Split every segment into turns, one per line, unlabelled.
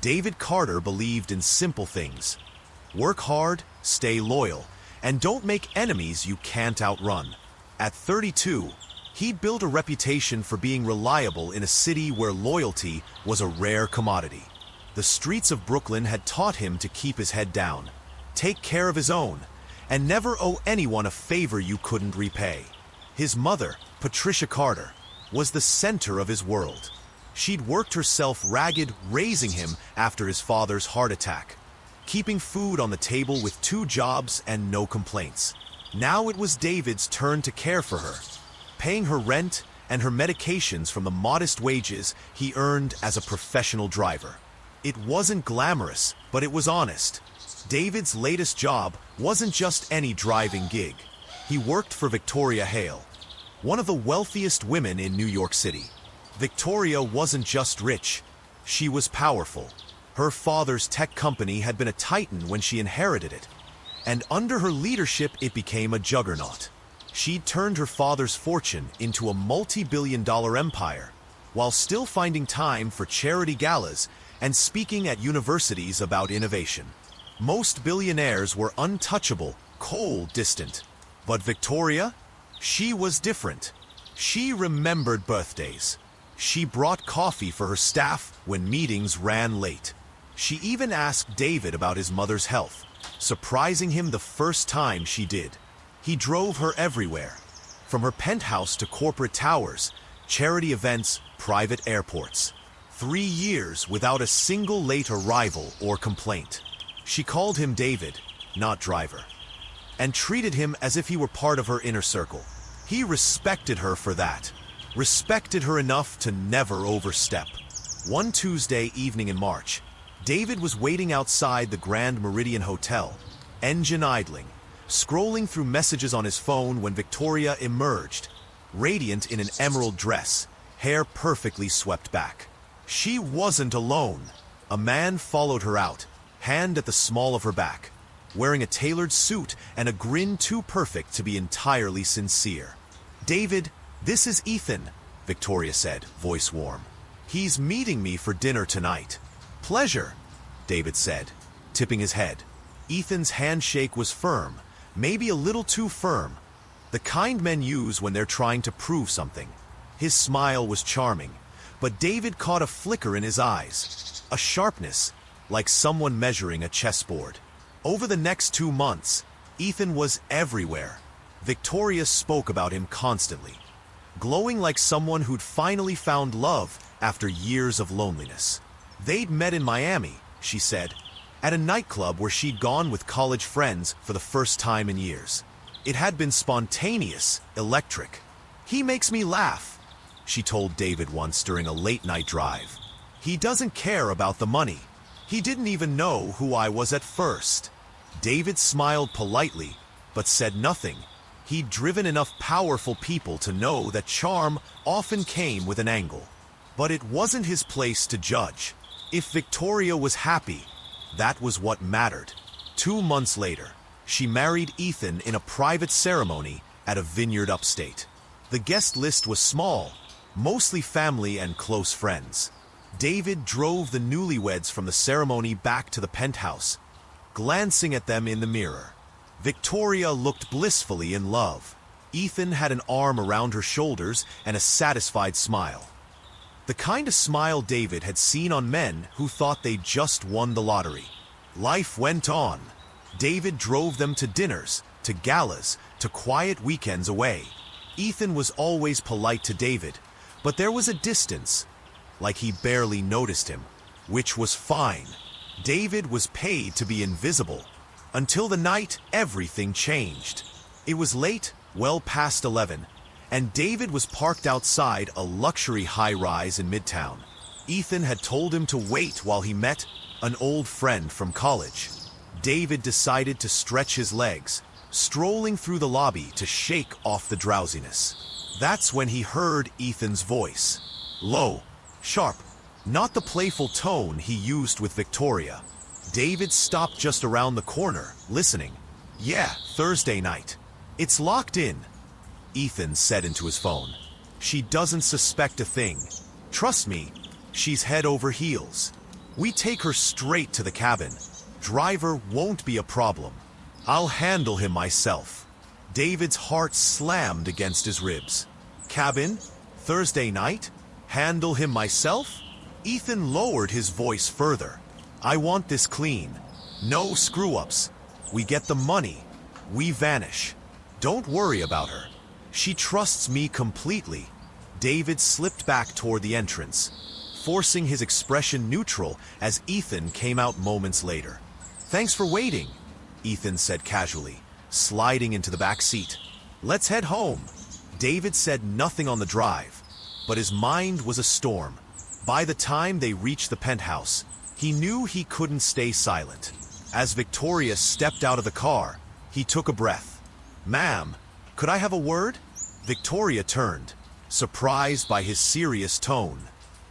David Carter believed in simple things. Work hard, stay loyal, and don't make enemies you can't outrun. At 32, he'd built a reputation for being reliable in a city where loyalty was a rare commodity. The streets of Brooklyn had taught him to keep his head down, take care of his own, and never owe anyone a favor you couldn't repay. His mother, Patricia Carter, was the center of his world. She'd worked herself ragged raising him after his father's heart attack, keeping food on the table with 2 jobs and no complaints. Now it was David's turn to care for her, paying her rent and her medications from the modest wages he earned as a professional driver. It wasn't glamorous, but it was honest. David's latest job wasn't just any driving gig. He worked for Victoria Hale, one of the wealthiest women in New York City. Victoria wasn't just rich, she was powerful. Her father's tech company had been a titan when she inherited it, and under her leadership it became a juggernaut. She'd turned her father's fortune into a multi-billion-dollar empire, while still finding time for charity galas and speaking at universities about innovation. Most billionaires were untouchable, cold, distant. But Victoria? She was different. She remembered birthdays. She brought coffee for her staff when meetings ran late. She even asked David about his mother's health, surprising him the first time she did. He drove her everywhere, from her penthouse to corporate towers, charity events, private airports. 3 years without a single late arrival or complaint. She called him David, not driver, and treated him as if he were part of her inner circle. He respected her for that, respected her enough to never overstep. One Tuesday evening in March, David was waiting outside the Grand Meridian Hotel, engine idling, scrolling through messages on his phone when Victoria emerged, radiant in an emerald dress, hair perfectly swept back. She wasn't alone. A man followed her out, hand at the small of her back, wearing a tailored suit and a grin too perfect to be entirely sincere. "David, this is Ethan," Victoria said, voice warm. "He's meeting me for dinner tonight." "Pleasure," David said, tipping his head. Ethan's handshake was firm, maybe a little too firm, the kind men use when they're trying to prove something. His smile was charming, but David caught a flicker in his eyes, a sharpness, like someone measuring a chessboard. Over the next 2 months, Ethan was everywhere. Victoria spoke about him constantly, glowing like someone who'd finally found love after years of loneliness. They'd met in Miami, she said, at a nightclub where she'd gone with college friends for the first time in years. It had been spontaneous, electric. "He makes me laugh," she told David once during a late-night drive. "He doesn't care about the money. He didn't even know who I was at first." David smiled politely, but said nothing. He'd driven enough powerful people to know that charm often came with an angle. But it wasn't his place to judge. If Victoria was happy, that was what mattered. 2 months later, she married Ethan in a private ceremony at a vineyard upstate. The guest list was small, mostly family and close friends. David drove the newlyweds from the ceremony back to the penthouse, glancing at them in the mirror. Victoria looked blissfully in love. Ethan had an arm around her shoulders and a satisfied smile. The kind of smile David had seen on men who thought they just won the lottery. Life went on. David drove them to dinners, to galas, to quiet weekends away. Ethan was always polite to David, but there was a distance, like he barely noticed him, which was fine. David was paid to be invisible. Until the night everything changed. It was late, well past 11, and David was parked outside a luxury high-rise in Midtown. Ethan had told him to wait while he met an old friend from college. David decided to stretch his legs, strolling through the lobby to shake off the drowsiness. That's when he heard Ethan's voice. Low, sharp, not the playful tone he used with Victoria. David stopped just around the corner, listening. "Yeah, Thursday night. It's locked in," Ethan said into his phone. "She doesn't suspect a thing. Trust me, she's head over heels." We take her straight to the cabin. Driver won't be a problem. I'll handle him myself. David's heart slammed against his ribs. Cabin? Thursday night? Handle him myself? Ethan lowered his voice further. I want this clean. No screw-ups. We get the money. We vanish. Don't worry about her. She trusts me completely. David slipped back toward the entrance, forcing his expression neutral as Ethan came out moments later. Thanks for waiting, Ethan said casually, sliding into the back seat. Let's head home. David said nothing on the drive, but his mind was a storm. By the time they reached the penthouse, he knew he couldn't stay silent. As Victoria stepped out of the car, he took a breath. Ma'am, could I have a word? Victoria turned, surprised by his serious tone.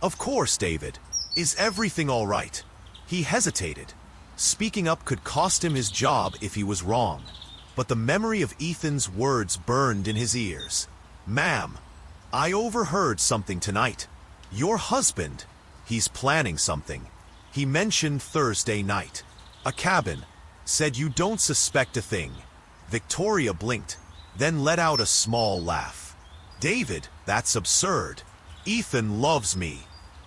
Of course, David. Is everything all right? He hesitated. Speaking up could cost him his job if he was wrong. But the memory of Ethan's words burned in his ears. Ma'am, I overheard something tonight. Your husband, he's planning something. He mentioned Thursday night. A cabin. Said you don't suspect a thing. Victoria blinked, then let out a small laugh. David, that's absurd. Ethan loves me.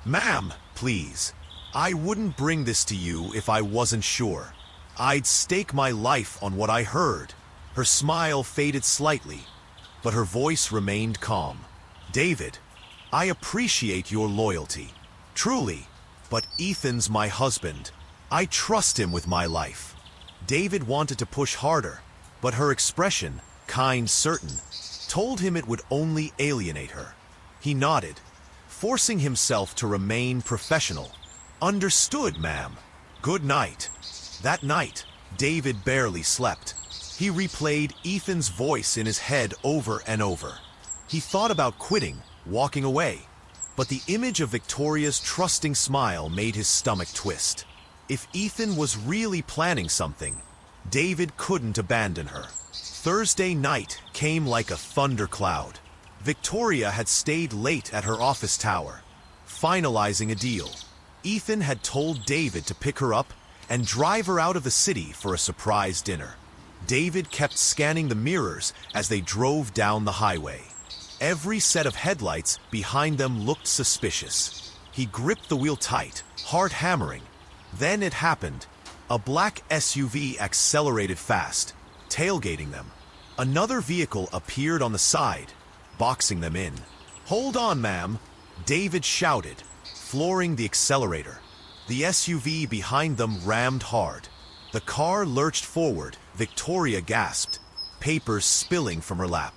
Ma'am, please. I wouldn't bring this to you if I wasn't sure. I'd stake my life on what I heard. Her smile faded slightly, but her voice remained calm. David, I appreciate your loyalty. Truly. But Ethan's my husband. I trust him with my life. David wanted to push harder, but her expression, kind, certain, told him it would only alienate her. He nodded, forcing himself to remain professional. Understood, ma'am. Good night. That night, David barely slept. He replayed Ethan's voice in his head over and over. He thought about quitting, walking away, but the image of Victoria's trusting smile made his stomach twist. If Ethan was really planning something, David couldn't abandon her. Thursday night came like a thundercloud. Victoria had stayed late at her office tower, finalizing a deal. Ethan had told David to pick her up and drive her out of the city for a surprise dinner. David kept scanning the mirrors as they drove down the highway. Every set of headlights behind them looked suspicious. He gripped the wheel tight, heart hammering. Then it happened. A black SUV accelerated fast, tailgating them. Another vehicle appeared on the side, boxing them in. Hold on, ma'am, David shouted, flooring the accelerator. The SUV behind them rammed hard. The car lurched forward. Victoria gasped, papers spilling from her lap.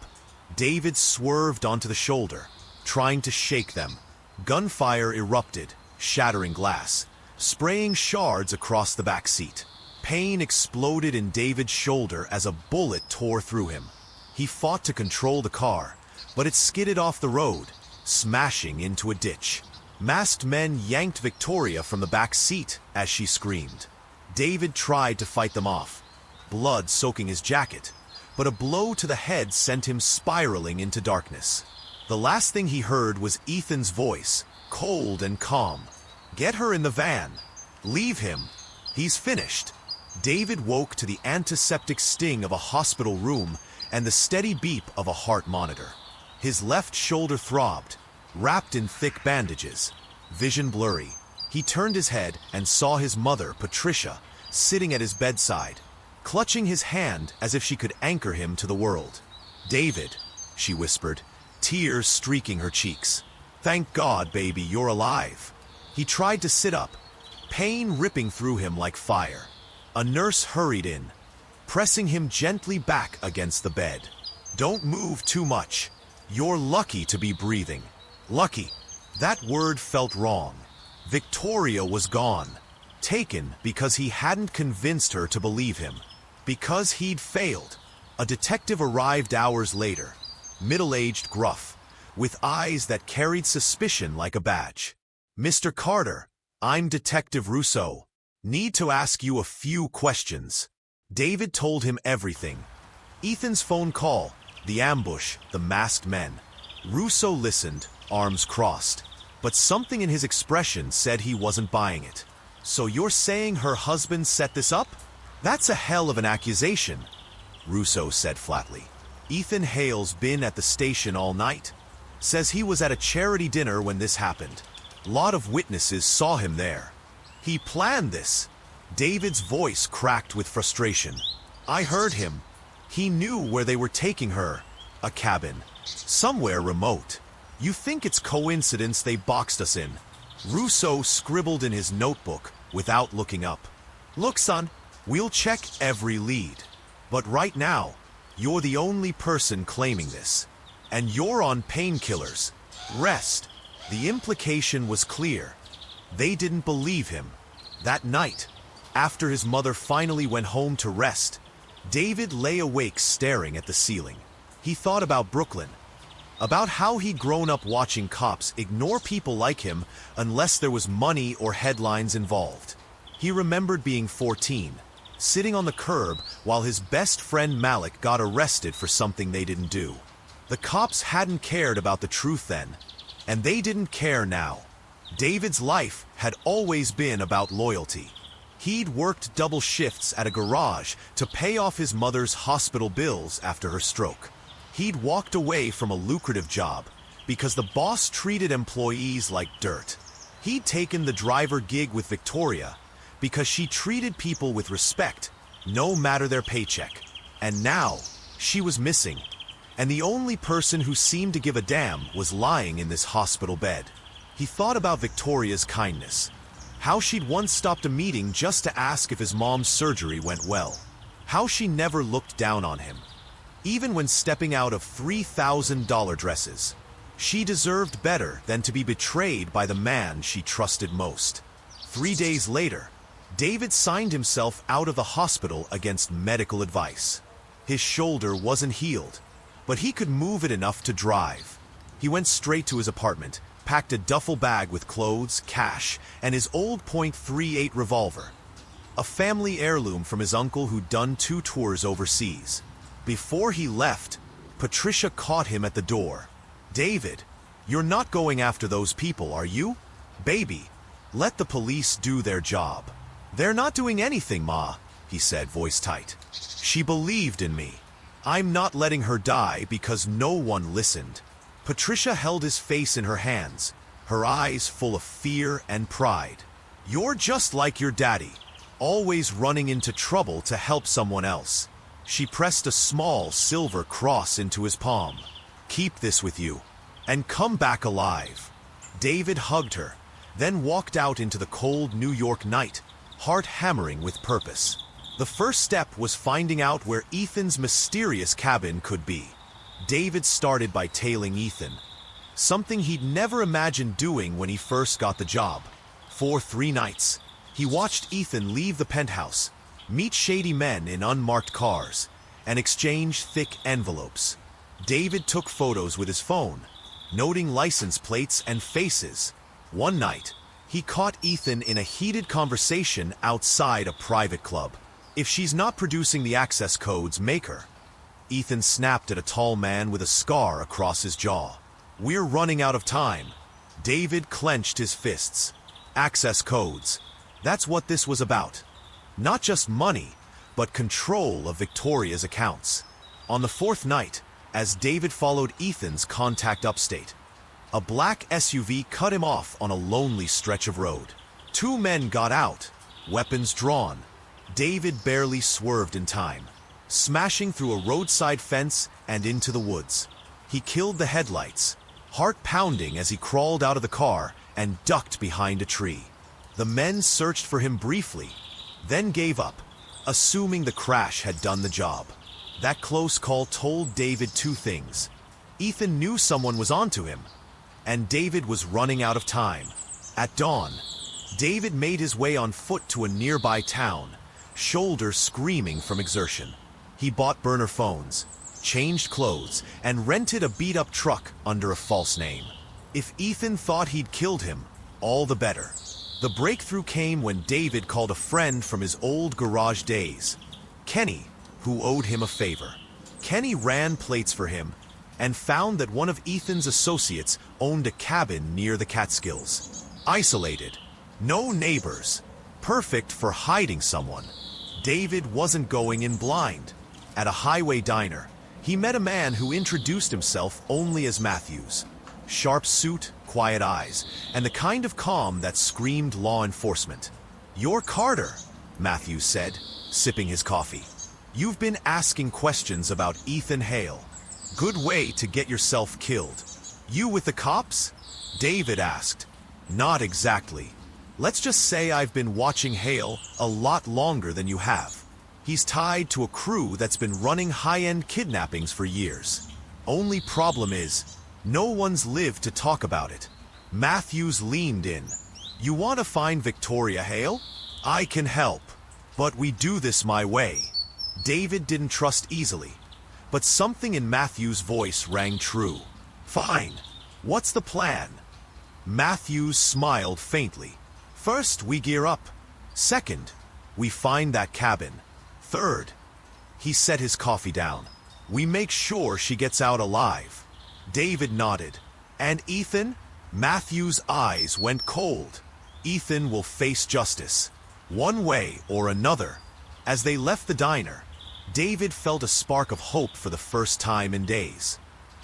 David swerved onto the shoulder, trying to shake them. Gunfire erupted, shattering glass, spraying shards across the back seat. Pain exploded in David's shoulder as a bullet tore through him. He fought to control the car, but it skidded off the road, smashing into a ditch. Masked men yanked Victoria from the back seat as she screamed. David tried to fight them off, blood soaking his jacket, but a blow to the head sent him spiraling into darkness. The last thing he heard was Ethan's voice, cold and calm. Get her in the van. Leave him. He's finished. David woke to the antiseptic sting of a hospital room and the steady beep of a heart monitor. His left shoulder throbbed, wrapped in thick bandages, vision blurry. He turned his head and saw his mother, Patricia, sitting at his bedside, clutching his hand as if she could anchor him to the world. David, she whispered, tears streaking her cheeks. Thank God, baby, you're alive. He tried to sit up, pain ripping through him like fire. A nurse hurried in, pressing him gently back against the bed. Don't move too much. You're lucky to be breathing. Lucky. That word felt wrong. Victoria was gone. Taken because he hadn't convinced her to believe him. Because he'd failed. A detective arrived hours later, middle-aged, gruff, with eyes that carried suspicion like a badge. Mr. Carter, I'm Detective Rousseau. Need to ask you a few questions. David told him everything. Ethan's phone call, the ambush, the masked men. Rousseau listened, arms crossed, but something in his expression said he wasn't buying it. So you're saying her husband set this up? That's a hell of an accusation, Russo said flatly. Ethan Hale's been at the station all night. Says he was at a charity dinner when this happened. Lot of witnesses saw him there. He planned this. David's voice cracked with frustration. I heard him. He knew where they were taking her. A cabin. Somewhere remote. You think it's coincidence they boxed us in? Russo scribbled in his notebook without looking up. Look, son, we'll check every lead. But right now, you're the only person claiming this. And you're on painkillers. Rest. The implication was clear. They didn't believe him. That night, after his mother finally went home to rest, David lay awake staring at the ceiling. He thought about Brooklyn, about how he'd grown up watching cops ignore people like him unless there was money or headlines involved. He remembered being 14, sitting on the curb while his best friend Malik got arrested for something they didn't do. The cops hadn't cared about the truth then, and they didn't care now. David's life had always been about loyalty. He'd worked double shifts at a garage to pay off his mother's hospital bills after her stroke. He'd walked away from a lucrative job because the boss treated employees like dirt. He'd taken the driver gig with Victoria because she treated people with respect, no matter their paycheck. And now, she was missing. And the only person who seemed to give a damn was lying in this hospital bed. He thought about Victoria's kindness. How she'd once stopped a meeting just to ask if his mom's surgery went well. How she never looked down on him. Even when stepping out of $3,000 dresses. She deserved better than to be betrayed by the man she trusted most. 3 days later, David signed himself out of the hospital against medical advice. His shoulder wasn't healed, but he could move it enough to drive. He went straight to his apartment, packed a duffel bag with clothes, cash, and his old .38 revolver. A family heirloom from his uncle who'd done 2 tours overseas. Before he left, Patricia caught him at the door. David, you're not going after those people, are you? Baby, let the police do their job. They're not doing anything, Ma, he said, voice tight. She believed in me. I'm not letting her die because no one listened. Patricia held his face in her hands, her eyes full of fear and pride. You're just like your daddy, always running into trouble to help someone else. She pressed a small silver cross into his palm. Keep this with you, and come back alive. David hugged her, then walked out into the cold New York night, heart hammering with purpose. The first step was finding out where Ethan's mysterious cabin could be. David started by tailing Ethan, something he'd never imagined doing when he first got the job. For 3 nights, he watched Ethan leave the penthouse, meet shady men in unmarked cars, and exchange thick envelopes. David took photos with his phone, noting license plates and faces. One night, he caught Ethan in a heated conversation outside a private club. If she's not producing the access codes, make her. Ethan snapped at a tall man with a scar across his jaw. We're running out of time. David clenched his fists. Access codes. That's what this was about. Not just money, but control of Victoria's accounts. On the 4th night, as David followed Ethan's contact upstate, a black SUV cut him off on a lonely stretch of road. 2 men got out, weapons drawn. David barely swerved in time, smashing through a roadside fence and into the woods. He killed the headlights, heart pounding as he crawled out of the car and ducked behind a tree. The men searched for him briefly, then gave up, assuming the crash had done the job. That close call told David 2 things. Ethan knew someone was onto him, and David was running out of time. At dawn, David made his way on foot to a nearby town, shoulder screaming from exertion. He bought burner phones, changed clothes, and rented a beat-up truck under a false name. If Ethan thought he'd killed him, all the better. The breakthrough came when David called a friend from his old garage days, Kenny, who owed him a favor. Kenny ran plates for him and found that one of Ethan's associates owned a cabin near the Catskills. Isolated, no neighbors, perfect for hiding someone. David wasn't going in blind. At a highway diner, he met a man who introduced himself only as Matthews. Sharp suit, quiet eyes, and the kind of calm that screamed law enforcement. "You're Carter," Matthews said, sipping his coffee. "You've been asking questions about Ethan Hale. Good way to get yourself killed." "You with the cops?" David asked. "Not exactly. Let's just say I've been watching Hale a lot longer than you have. He's tied to a crew that's been running high-end kidnappings for years. Only problem is, no one's lived to talk about it." Matthews leaned in. "You want to find Victoria Hale? I can help. But we do this my way." David didn't trust easily, but something in Matthews' voice rang true. "Fine. What's the plan?" Matthews smiled faintly. "First, we gear up. Second, we find that cabin. Third," he set his coffee down, "we make sure she gets out alive." David nodded. "And Ethan?" Matthews' eyes went cold. "Ethan will face justice, one way or another." As they left the diner, David felt a spark of hope for the first time in days.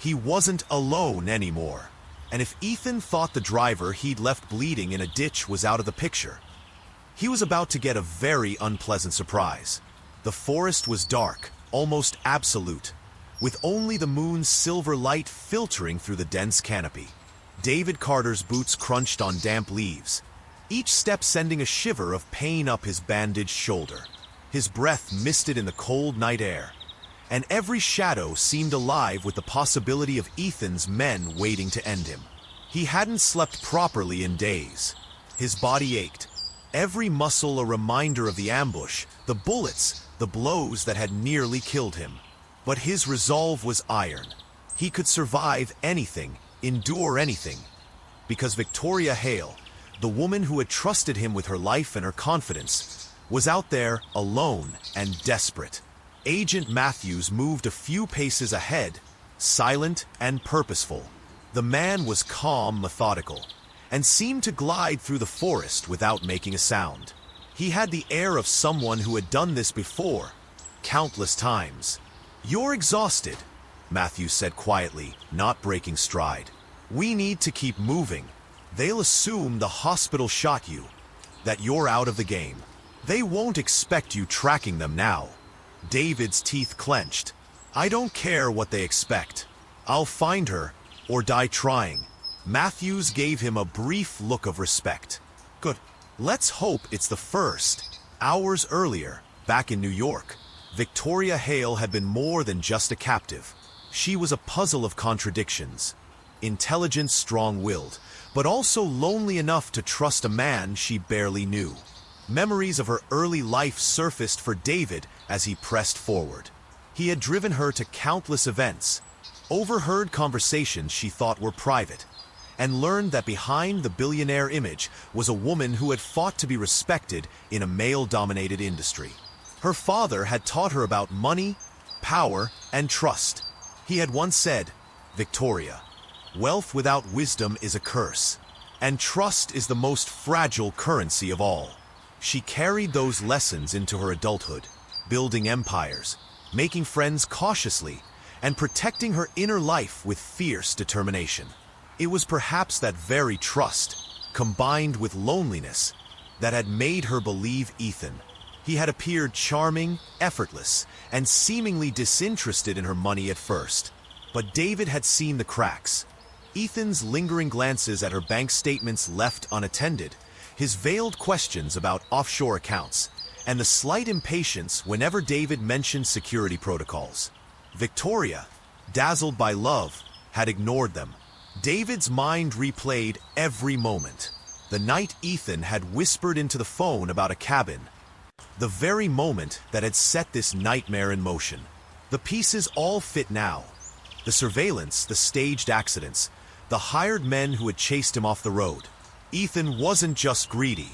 He wasn't alone anymore. And if Ethan thought the driver he'd left bleeding in a ditch was out of the picture, he was about to get a very unpleasant surprise. The forest was dark, almost absolute, with only the moon's silver light filtering through the dense canopy. David Carter's boots crunched on damp leaves, each step sending a shiver of pain up his bandaged shoulder. His breath misted in the cold night air, and every shadow seemed alive with the possibility of Ethan's men waiting to end him. He hadn't slept properly in days. His body ached, every muscle a reminder of the ambush, the bullets, the blows that had nearly killed him. But his resolve was iron. He could survive anything, endure anything. Because Victoria Hale, the woman who had trusted him with her life and her confidence, was out there alone and desperate. Agent Matthews moved a few paces ahead, silent and purposeful. The man was calm, methodical, and seemed to glide through the forest without making a sound. He had the air of someone who had done this before, countless times. "You're exhausted," Matthews said quietly, not breaking stride. "We need to keep moving. They'll assume the hospital shot you, that you're out of the game. They won't expect you tracking them now." David's teeth clenched. "I don't care what they expect. I'll find her, or die trying." Matthews gave him a brief look of respect. "Good. Let's hope it's the first." Hours earlier, back in New York, Victoria Hale had been more than just a captive. She was a puzzle of contradictions. Intelligent, strong-willed, but also lonely enough to trust a man she barely knew. Memories of her early life surfaced for David as he pressed forward. He had driven her to countless events, overheard conversations she thought were private, and learned that behind the billionaire image was a woman who had fought to be respected in a male-dominated industry. Her father had taught her about money, power, and trust. He had once said, "Victoria, wealth without wisdom is a curse, and trust is the most fragile currency of all." She carried those lessons into her adulthood, building empires, making friends cautiously, and protecting her inner life with fierce determination. It was perhaps that very trust, combined with loneliness, that had made her believe Ethan. He had appeared charming, effortless, and seemingly disinterested in her money at first. But David had seen the cracks. Ethan's lingering glances at her bank statements left unattended, his veiled questions about offshore accounts, and the slight impatience whenever David mentioned security protocols. Victoria, dazzled by love, had ignored them. David's mind replayed every moment. The night Ethan had whispered into the phone about a cabin. The very moment that had set this nightmare in motion. The pieces all fit now. The surveillance, the staged accidents, the hired men who had chased him off the road. Ethan wasn't just greedy.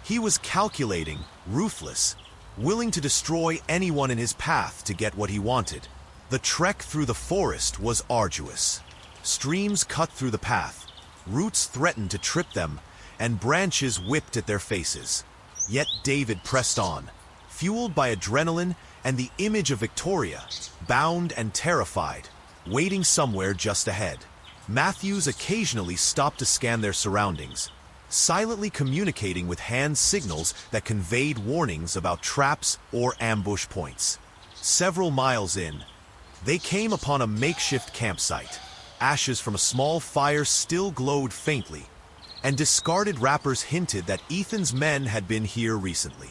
He was calculating, ruthless, willing to destroy anyone in his path to get what he wanted. The trek through the forest was arduous. Streams cut through the path, roots threatened to trip them, and branches whipped at their faces. Yet David pressed on, fueled by adrenaline and the image of Victoria, bound and terrified, waiting somewhere just ahead. Matthews occasionally stopped to scan their surroundings, silently communicating with hand signals that conveyed warnings about traps or ambush points. Several miles in, they came upon a makeshift campsite. Ashes from a small fire still glowed faintly, and discarded wrappers hinted that Ethan's men had been here recently.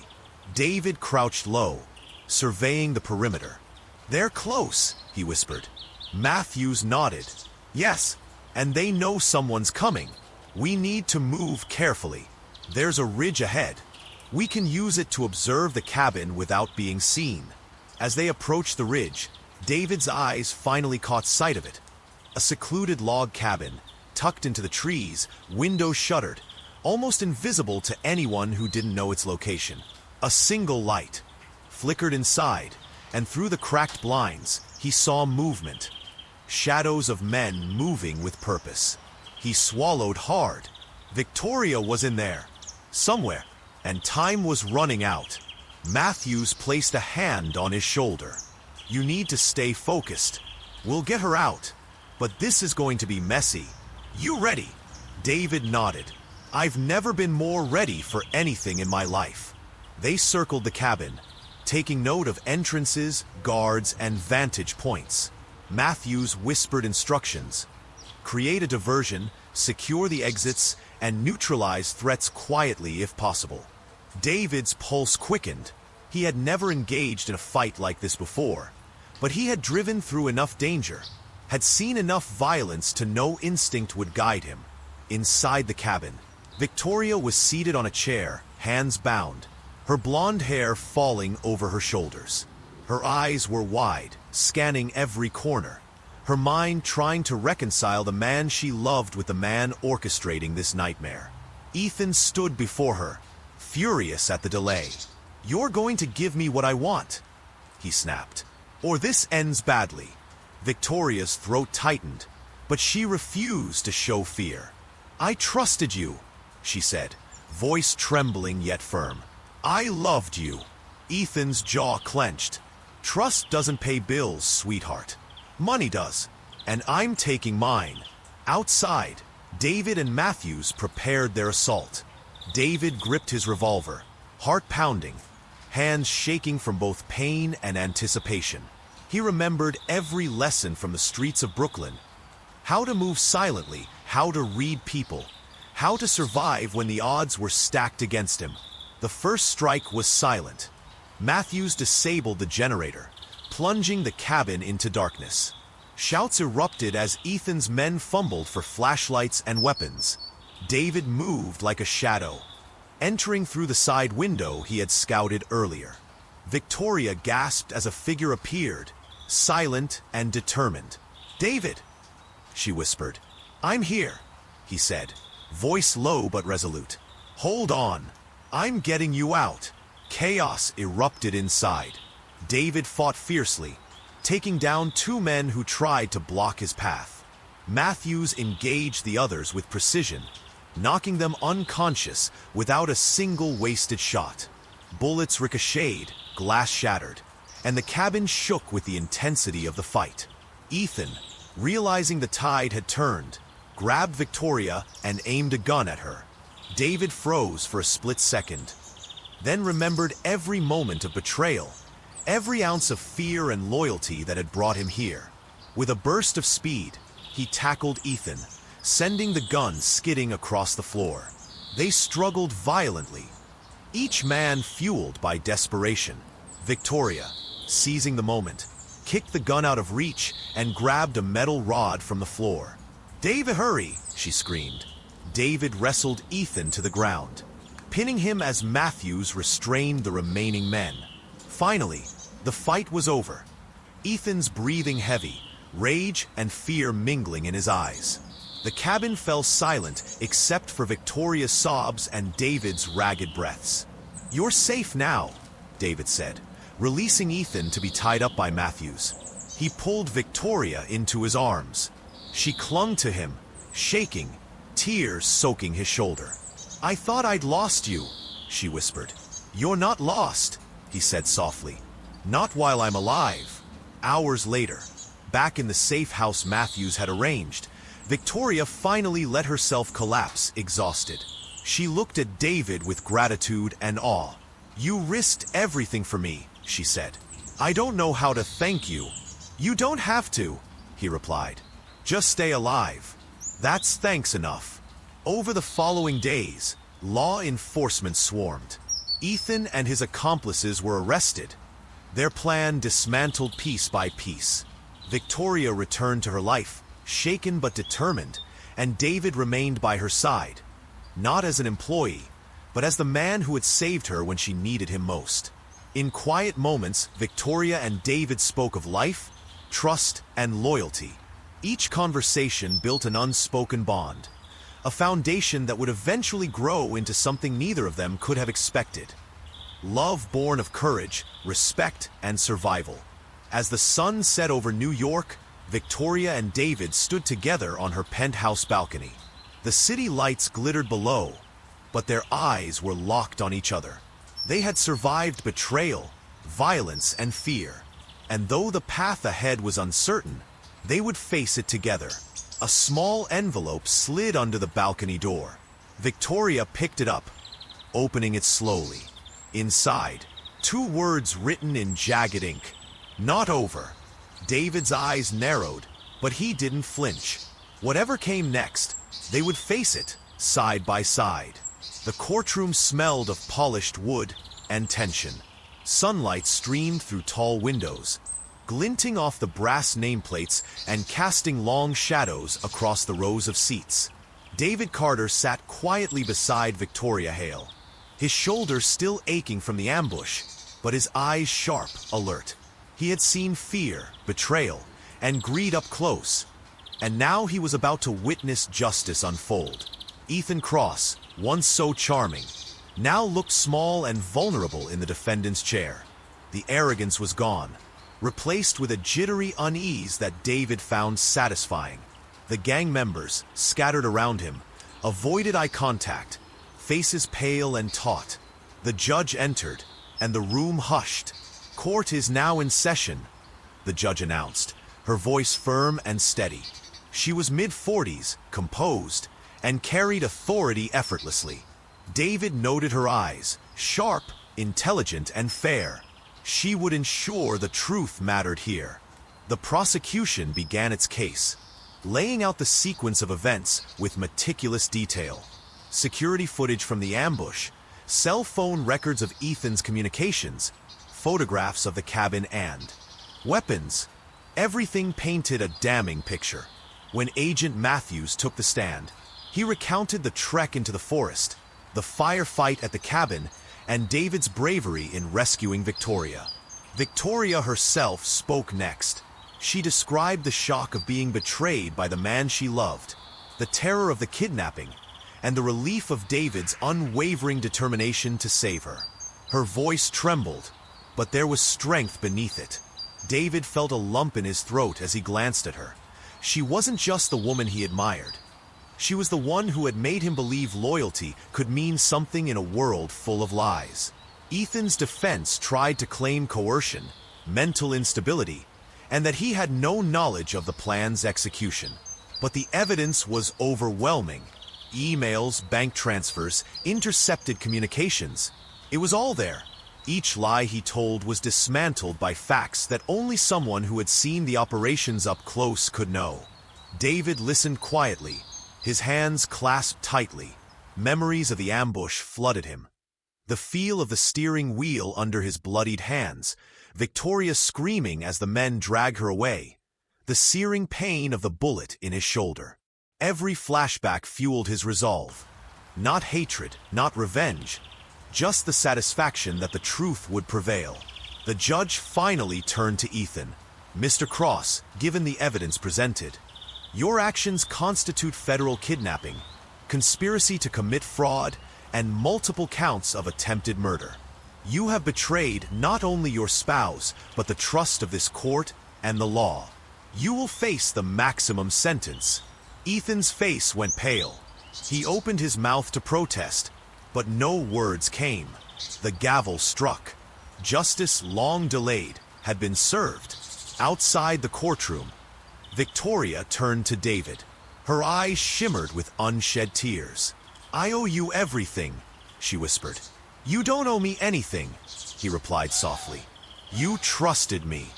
David crouched low, surveying the perimeter. "They're close," he whispered. Matthews nodded. "Yes, and they know someone's coming. We need to move carefully. There's a ridge ahead. We can use it to observe the cabin without being seen." As they approached the ridge, David's eyes finally caught sight of it. A secluded log cabin, tucked into the trees, windows shuttered, almost invisible to anyone who didn't know its location. A single light flickered inside, and through the cracked blinds, he saw movement. Shadows of men moving with purpose. He swallowed hard. Victoria was in there, somewhere, and time was running out. Matthews placed a hand on his shoulder. "You need to stay focused. We'll get her out, but this is going to be messy. You ready?" David nodded. "I've never been more ready for anything in my life." They circled the cabin, taking note of entrances, guards, and vantage points. Matthews whispered instructions. "Create a diversion, secure the exits, and neutralize threats quietly if possible." David's pulse quickened. He had never engaged in a fight like this before, but he had driven through enough danger, had seen enough violence to know instinct would guide him. Inside the cabin, Victoria was seated on a chair, hands bound, her blonde hair falling over her shoulders. Her eyes were wide, scanning every corner, her mind trying to reconcile the man she loved with the man orchestrating this nightmare. Ethan stood before her, furious at the delay. "You're going to give me what I want," he snapped, "or this ends badly." Victoria's throat tightened, but she refused to show fear. "I trusted you," she said, voice trembling yet firm. "I loved you." Ethan's jaw clenched. "Trust doesn't pay bills, sweetheart. Money does, and I'm taking mine." Outside, David and Matthews prepared their assault. David gripped his revolver, heart pounding, hands shaking from both pain and anticipation. He remembered every lesson from the streets of Brooklyn. How to move silently, how to read people, how to survive when the odds were stacked against him. The first strike was silent. Matthews disabled the generator, plunging the cabin into darkness. Shouts erupted as Ethan's men fumbled for flashlights and weapons. David moved like a shadow, entering through the side window he had scouted earlier. Victoria gasped as a figure appeared, silent and determined. "David," she whispered. "I'm here," he said, voice low but resolute. "Hold on. I'm getting you out." Chaos erupted inside. David fought fiercely, taking down two men who tried to block his path. Matthews engaged the others with precision, knocking them unconscious without a single wasted shot. Bullets ricocheted, glass shattered, and the cabin shook with the intensity of the fight. Ethan, realizing the tide had turned, grabbed Victoria and aimed a gun at her. David froze for a split second, then remembered every moment of betrayal, every ounce of fear and loyalty that had brought him here. With a burst of speed, he tackled Ethan, sending the gun skidding across the floor. They struggled violently, each man fueled by desperation. Victoria, seizing the moment, kicked the gun out of reach and grabbed a metal rod from the floor. "David, hurry!" she screamed. David wrestled Ethan to the ground, pinning him as Matthews restrained the remaining men. Finally, the fight was over. Ethan's breathing heavy, rage and fear mingling in his eyes. The cabin fell silent except for Victoria's sobs and David's ragged breaths. "You're safe now," David said, releasing Ethan to be tied up by Matthews. He pulled Victoria into his arms. She clung to him, shaking, tears soaking his shoulder. "I thought I'd lost you," she whispered. "You're not lost," he said softly. "Not while I'm alive." Hours later, back in the safe house Matthews had arranged, Victoria finally let herself collapse, exhausted. She looked at David with gratitude and awe. "You risked everything for me," she said. "I don't know how to thank you." "You don't have to," he replied. "Just stay alive. That's thanks enough." Over the following days, law enforcement swarmed. Ethan and his accomplices were arrested. Their plan dismantled piece by piece. Victoria returned to her life, shaken but determined, and David remained by her side, not as an employee, but as the man who had saved her when she needed him most. In quiet moments, Victoria and David spoke of life, trust, and loyalty. Each conversation built an unspoken bond, a foundation that would eventually grow into something neither of them could have expected. Love born of courage, respect, and survival. As the sun set over New York, Victoria and David stood together on her penthouse balcony. The city lights glittered below, but their eyes were locked on each other. They had survived betrayal, violence, and fear, and though the path ahead was uncertain, they would face it together. A small envelope slid under the balcony door. Victoria picked it up, opening it slowly. Inside, 2 words written in jagged ink. "Not over." David's eyes narrowed, but he didn't flinch. Whatever came next, they would face it, side by side. The courtroom smelled of polished wood and tension. Sunlight streamed through tall windows, glinting off the brass nameplates and casting long shadows across the rows of seats. David Carter sat quietly beside Victoria Hale, his shoulders still aching from the ambush, but his eyes sharp, alert. He had seen fear, betrayal, and greed up close, and now he was about to witness justice unfold. Ethan Cross, once so charming, now looked small and vulnerable in the defendant's chair. The arrogance was gone, replaced with a jittery unease that David found satisfying. The gang members, scattered around him, avoided eye contact, faces pale and taut. The judge entered, and the room hushed. "Court is now in session," the judge announced, her voice firm and steady. She was mid-40s, composed, and carried authority effortlessly. David noted her eyes, sharp, intelligent, and fair. She would ensure the truth mattered here. The prosecution began its case, laying out the sequence of events with meticulous detail. Security footage from the ambush, cell phone records of Ethan's communications, photographs of the cabin and weapons. Everything painted a damning picture. When Agent Matthews took the stand, he recounted the trek into the forest, the firefight at the cabin, and David's bravery in rescuing Victoria. Victoria herself spoke next. She described the shock of being betrayed by the man she loved, the terror of the kidnapping, and the relief of David's unwavering determination to save her. Her voice trembled, but there was strength beneath it. David felt a lump in his throat as he glanced at her. She wasn't just the woman he admired. She was the one who had made him believe loyalty could mean something in a world full of lies. Ethan's defense tried to claim coercion, mental instability, and that he had no knowledge of the plan's execution. But the evidence was overwhelming. Emails, bank transfers, intercepted communications. It was all there. Each lie he told was dismantled by facts that only someone who had seen the operations up close could know. David listened quietly, his hands clasped tightly. Memories of the ambush flooded him. The feel of the steering wheel under his bloodied hands, Victoria screaming as the men dragged her away, the searing pain of the bullet in his shoulder. Every flashback fueled his resolve. Not hatred, not revenge, just the satisfaction that the truth would prevail. The judge finally turned to Ethan. "Mr. Cross, given the evidence presented, your actions constitute federal kidnapping, conspiracy to commit fraud, and multiple counts of attempted murder. You have betrayed not only your spouse, but the trust of this court and the law. You will face the maximum sentence." Ethan's face went pale. He opened his mouth to protest, but no words came. The gavel struck. Justice, long delayed, had been served. Outside the courtroom, Victoria turned to David. Her eyes shimmered with unshed tears. "I owe you everything," she whispered. "You don't owe me anything," he replied softly. "You trusted me.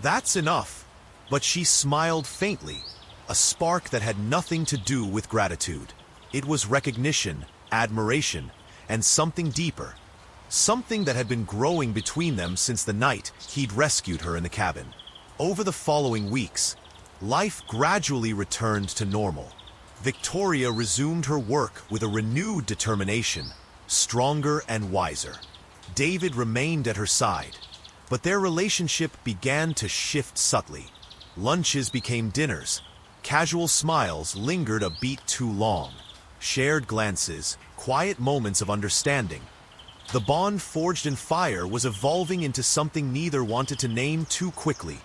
That's enough." But she smiled faintly, a spark that had nothing to do with gratitude. It was recognition, admiration, and something deeper. Something that had been growing between them since the night he'd rescued her in the cabin. Over the following weeks, life gradually returned to normal. Victoria resumed her work with a renewed determination, stronger and wiser. David remained at her side, but their relationship began to shift subtly. Lunches became dinners. Casual smiles lingered a beat too long. Shared glances, quiet moments of understanding. The bond forged in fire was evolving into something neither wanted to name too quickly,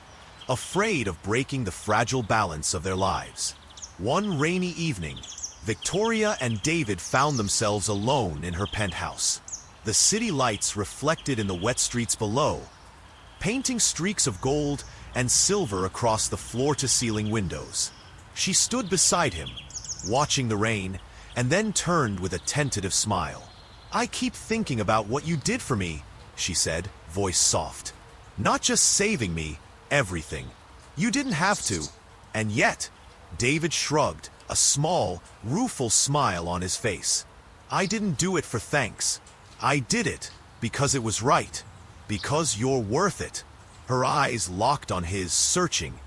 afraid of breaking the fragile balance of their lives. One rainy evening, Victoria and David found themselves alone in her penthouse. The city lights reflected in the wet streets below, painting streaks of gold and silver across the floor-to-ceiling windows. She stood beside him, watching the rain, and then turned with a tentative smile. "I keep thinking about what you did for me," she said, voice soft. "Not just saving me, everything. You didn't have to." And yet, David shrugged, a small, rueful smile on his face. "I didn't do it for thanks. I did it because it was right. Because you're worth it." Her eyes locked on his, searching.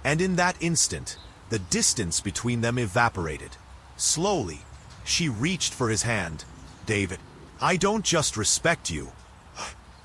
And in that instant, the distance between them evaporated. Slowly, she reached for his hand. "David, I don't just respect you.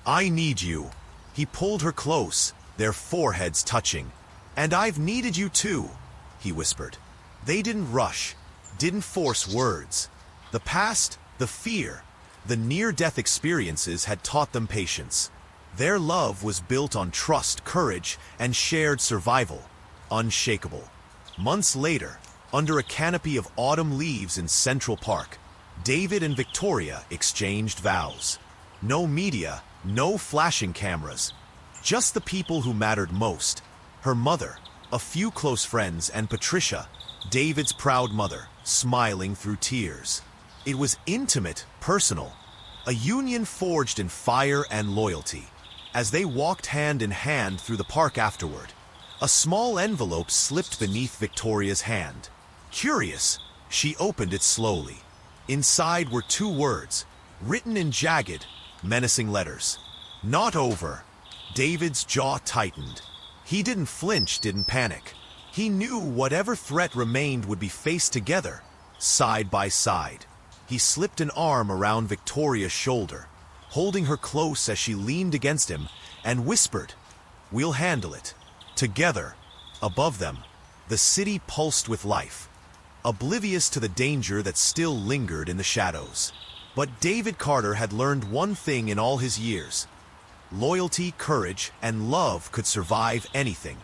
I need you." He pulled her close, their foreheads touching. "And I've needed you too," he whispered. They didn't rush, didn't force words. The past, the fear, the near-death experiences had taught them patience. Their love was built on trust, courage, and shared survival, unshakable. Months later, under a canopy of autumn leaves in Central Park, David and Victoria exchanged vows. No media, no flashing cameras, just the people who mattered most. Her mother, a few close friends, and Patricia, David's proud mother, smiling through tears. It was intimate, personal, a union forged in fire and loyalty. As they walked hand in hand through the park afterward, a small envelope slipped beneath Victoria's hand. Curious, she opened it slowly. Inside were two words, written in jagged, menacing letters. "Not over." David's jaw tightened. He didn't flinch, didn't panic. He knew whatever threat remained would be faced together, side by side. He slipped an arm around Victoria's shoulder, holding her close as she leaned against him, and whispered, "We'll handle it." Together, above them, the city pulsed with life, oblivious to the danger that still lingered in the shadows. But David Carter had learned one thing in all his years. Loyalty, courage, and love could survive anything.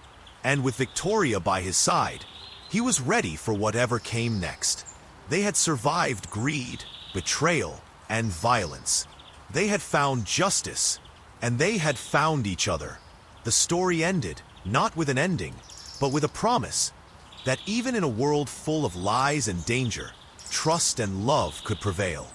And with Victoria by his side, he was ready for whatever came next. They had survived greed, betrayal, and violence. They had found justice, and they had found each other. The story ended, not with an ending, but with a promise that even in a world full of lies and danger, trust and love could prevail.